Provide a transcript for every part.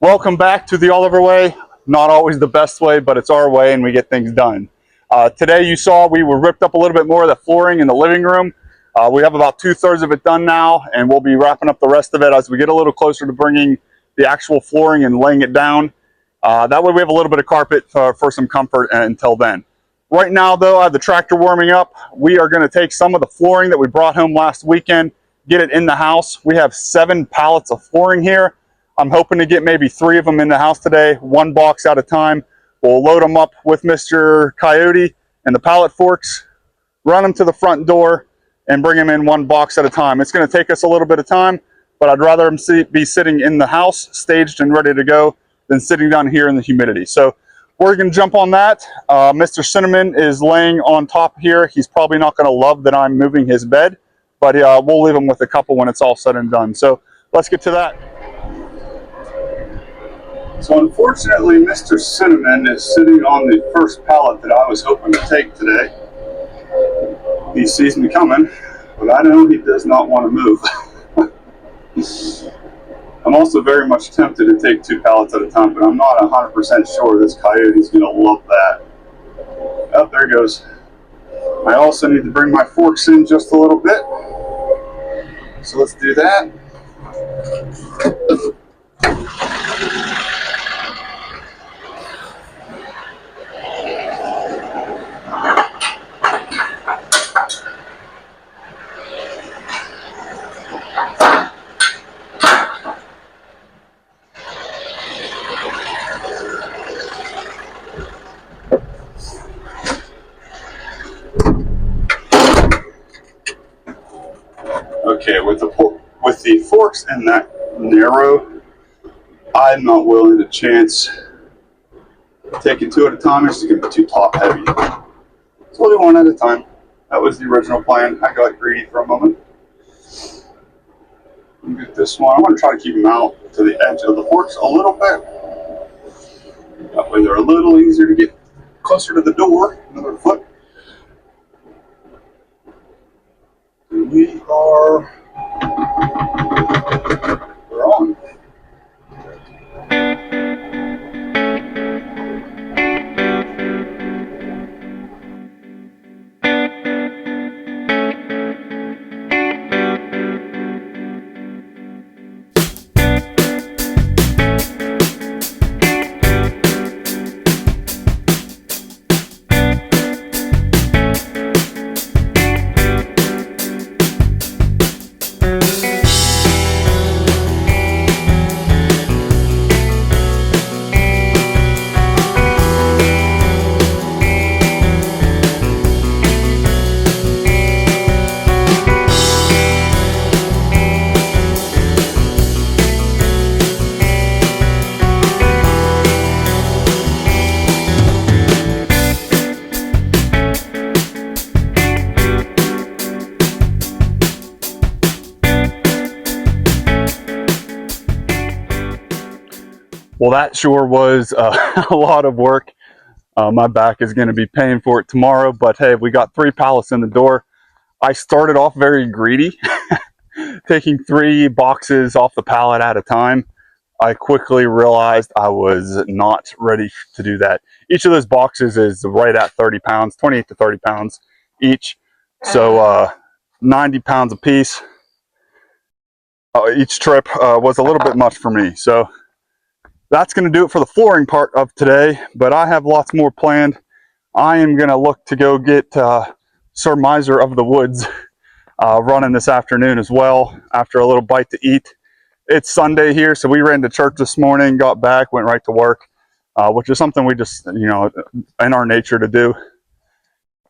Welcome back to the Oliver way. Not always the best way, but it's our way and we get things done. Today you saw we ripped up a little bit more of the flooring in the living room. We have about 2/3 of it done now, and we'll be wrapping up the rest of it as we get a little closer to bringing the actual flooring and laying it down. That way we have a little bit of carpet for some comfort until then. Right now though, I have the tractor warming up. We are going to take some of the flooring that we brought home last weekend, get it in the house. We have 7 pallets of flooring here. I'm hoping to get maybe 3 of them in the house today, 1 box at a time. We'll load them up with Mr. Coyote and the pallet forks, run them to the front door, and bring them in 1 box at a time. It's going to take us a little bit of time, but I'd rather them be sitting in the house, staged and ready to go, than sitting down here in the humidity. So we're going to jump on that. Mr. Cinnamon is laying on top here. He's probably not going to love that I'm moving his bed, but we'll leave him with a couple when it's all said and done. So let's get to that. So unfortunately, Mr. Cinnamon is sitting on the first pallet that I was hoping to take today. He sees me coming, but I know he does not want to move. I'm also very much tempted to take 2 pallets at a time, but I'm not 100% sure this coyote's going to love that. Oh, there he goes. I also need to bring my forks in just a little bit. So let's do that. Okay, with the forks in that narrow, I'm not willing to chance taking 2 at a time. It's just going to be too top heavy. So we'll do 1 at a time. That was the original plan. I got greedy for a moment. Get this one. I'm going to try to keep them out to the edge of the forks a little bit. That way they're a little easier to get closer to the door. Another foot. And we're on. Well, that sure was a lot of work. My back is going to be paying for it tomorrow, but hey, we got 3 pallets in the door. I started off very greedy, taking 3 boxes off the pallet at a time. I quickly realized I was not ready to do that. Each of those boxes is right at 30 pounds, 28 to 30 pounds each. So 90 pounds a piece. Each trip was a little bit much for me. So that's going to do it for the flooring part of today, but I have lots more planned. I am going to look to go get Sawmill of the Woods running this afternoon as well, after a little bite to eat. It's Sunday here, so we ran to church this morning, got back, went right to work, which is something we just, in our nature to do.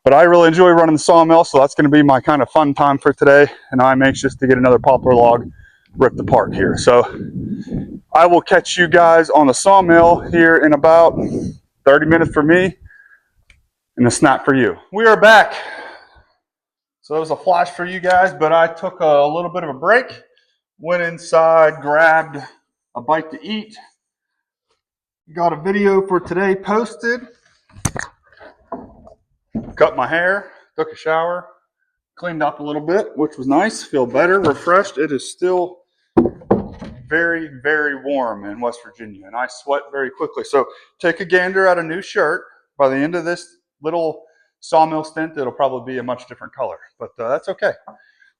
But I really enjoy running the sawmill, so that's going to be my kind of fun time for today, and I'm anxious to get another poplar log ripped apart here. So I will catch you guys on the sawmill here in about 30 minutes for me and a snap for you. We are back. So it was a flash for you guys, but I took a little bit of a break, went inside, grabbed a bite to eat, got a video for today posted, cut my hair, took a shower, cleaned up a little bit, which was nice. Feel better, refreshed. It is still very, very warm in West Virginia, and I sweat very quickly. So take a gander at a new shirt. By the end of this little sawmill stint, it'll probably be a much different color, but that's okay.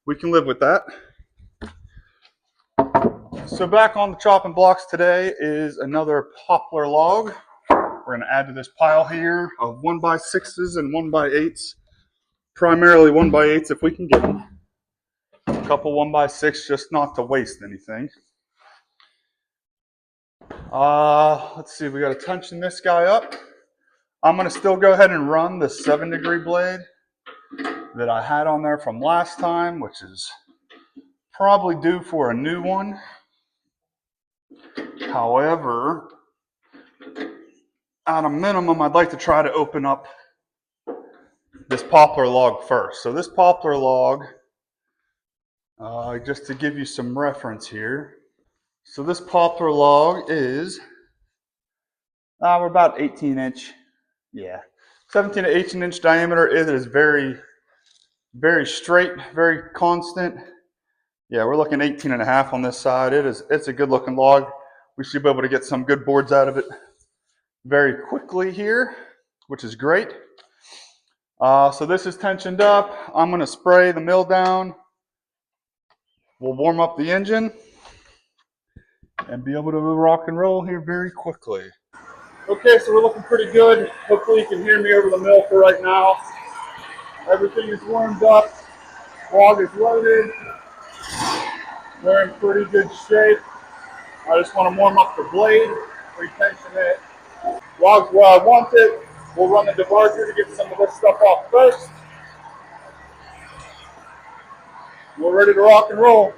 We can live with that. So back on the chopping blocks today is another poplar log. We're going to add to this pile here of 1x6s and 1x8s. Primarily 1x8s if we can get them. A couple 1x6 just not to waste anything. Let's see, we got to tension this guy up. I'm going to still go ahead and run the 7-degree blade that I had on there from last time, which is probably due for a new one. However, at a minimum, I'd like to try to open up this poplar log first. So this poplar log, just to give you some reference here. So this poplar log is, we're about 18-inch, 17 to 18-inch diameter. It is very, very straight, very constant. Yeah, we're looking 18 and a half on this side. It's a good looking log. We should be able to get some good boards out of it very quickly here, which is great. So this is tensioned up. I'm going to spray the mill down. We'll warm up the engine and be able to rock and roll here very quickly. Okay, so we're looking pretty good. Hopefully you can hear me over the mill for right now. Everything is warmed up. Log is loaded. We're in pretty good shape. I just want to warm up the blade, retension it. Log's where I want it. We'll run the debarger to get some of this stuff off first. We're ready to rock and roll.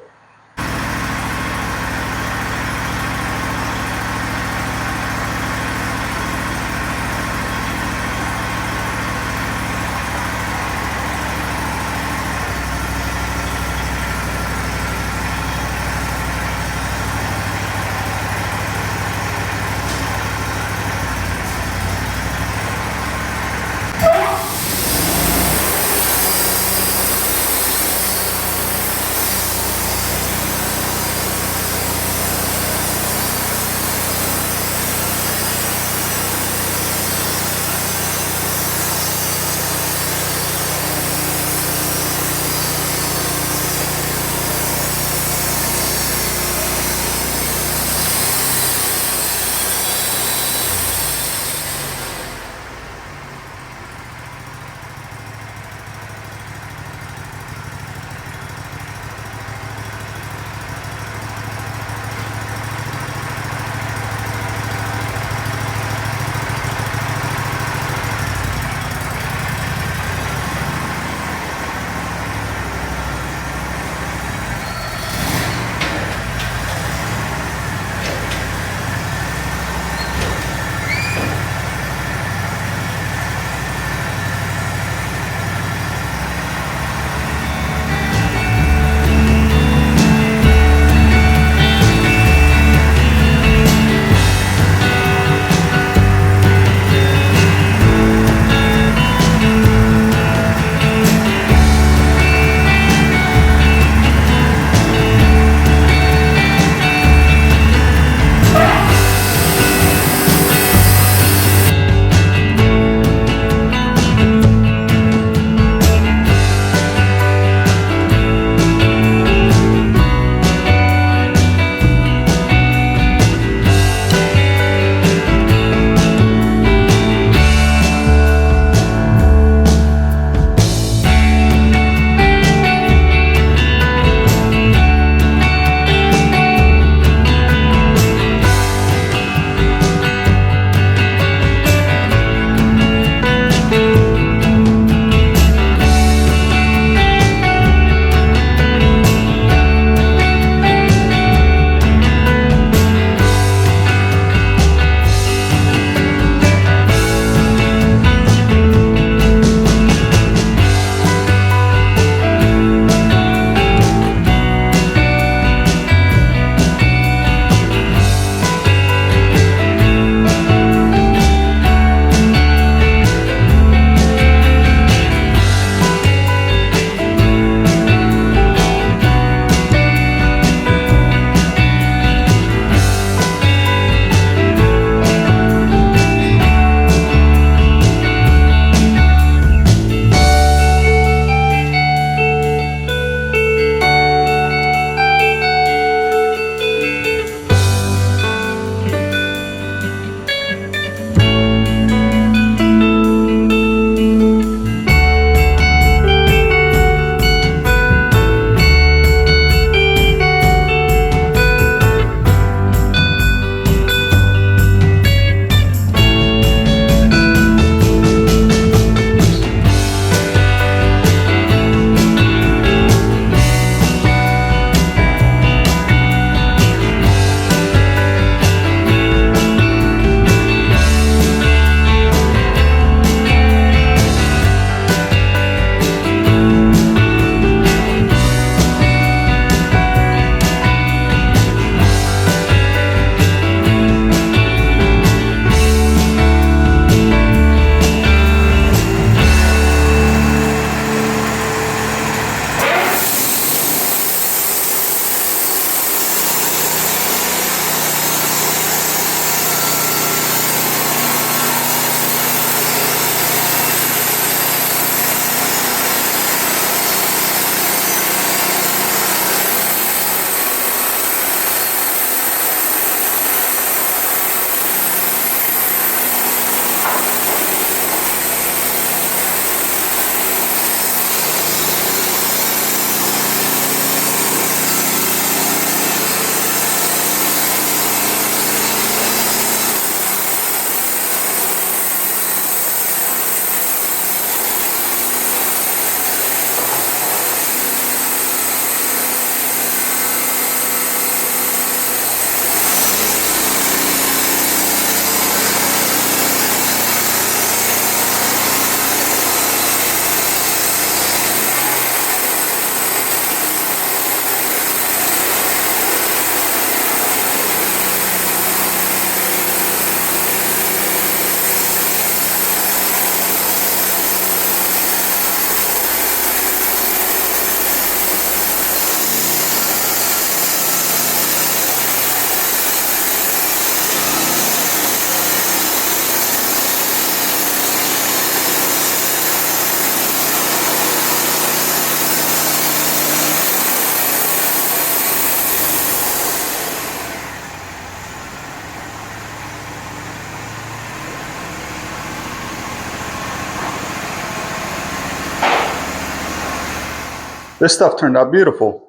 This stuff turned out beautiful.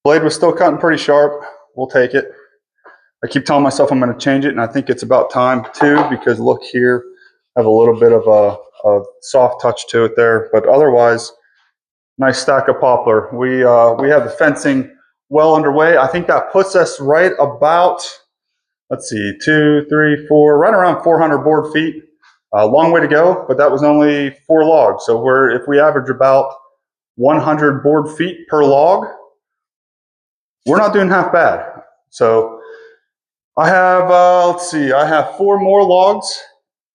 Blade was still cutting pretty sharp. We'll take it. I keep telling myself I'm going to change it, and I think it's about time too, because look here, I have a little bit of a soft touch to it there, but otherwise, nice stack of poplar. We have the fencing well underway. I think that puts us right about, let's see, 2, 3, 4, right around 400 board feet. A long way to go, but that was only 4 logs. So if we average about 100 board feet per log, we're not doing half bad. So I have, let's see, I have 4 more logs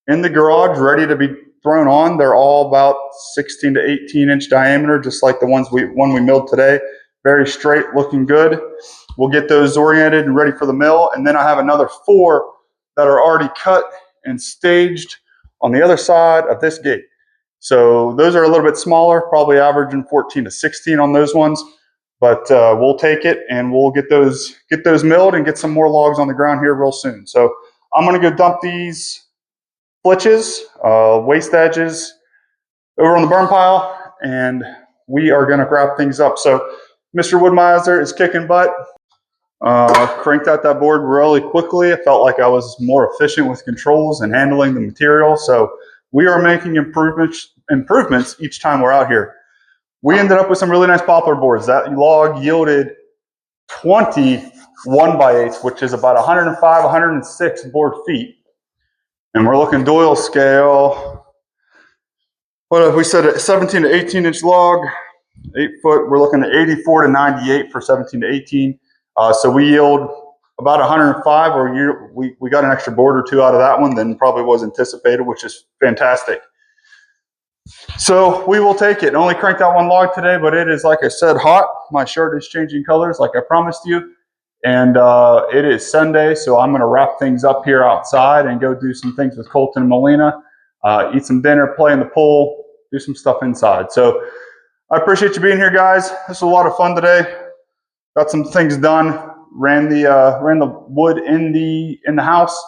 in the garage ready to be thrown on. They're all about 16 to 18 inch diameter, just like the one we milled today. Very straight, looking good. We'll get those oriented and ready for the mill. And then I have another 4 that are already cut and staged on the other side of this gate. So those are a little bit smaller, probably averaging 14 to 16 on those ones. But we'll take it and we'll get those milled and get some more logs on the ground here real soon. So I'm going to go dump these flitches, waste edges over on the burn pile, and we are going to wrap things up. So Mr. Wood-Mizer is kicking butt. Cranked out that board really quickly. I felt like I was more efficient with controls and handling the material. So we are making improvements each time we're out here. We ended up with some really nice poplar boards. That log yielded 20 1x8s, which is about 105, 106 board feet. And we're looking Doyle scale. What if we said a 17 to 18 inch log, 8 foot, we're looking at 84 to 98 for 17 to 18. So we yield about 105, or we got an extra board or 2 out of that one than probably was anticipated, which is fantastic. So we will take it. Only cranked out 1 log today, but it is, like I said, hot. My shirt is changing colors like I promised you. And it is Sunday, so I'm going to wrap things up here outside and go do some things with Colton and Melina, eat some dinner, play in the pool, do some stuff inside. So I appreciate you being here, guys. This was a lot of fun today. Got some things done. Ran the wood in the house.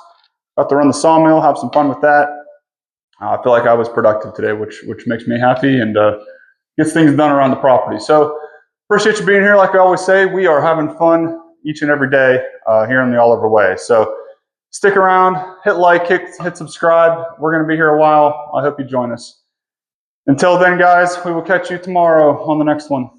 Got to run the sawmill. Have some fun with that. I feel like I was productive today, which makes me happy and gets things done around the property. So appreciate you being here. Like I always say, we are having fun each and every day here in the Oliver Way. So stick around, hit like, hit subscribe. We're going to be here a while. I hope you join us. Until then, guys, we will catch you tomorrow on the next one.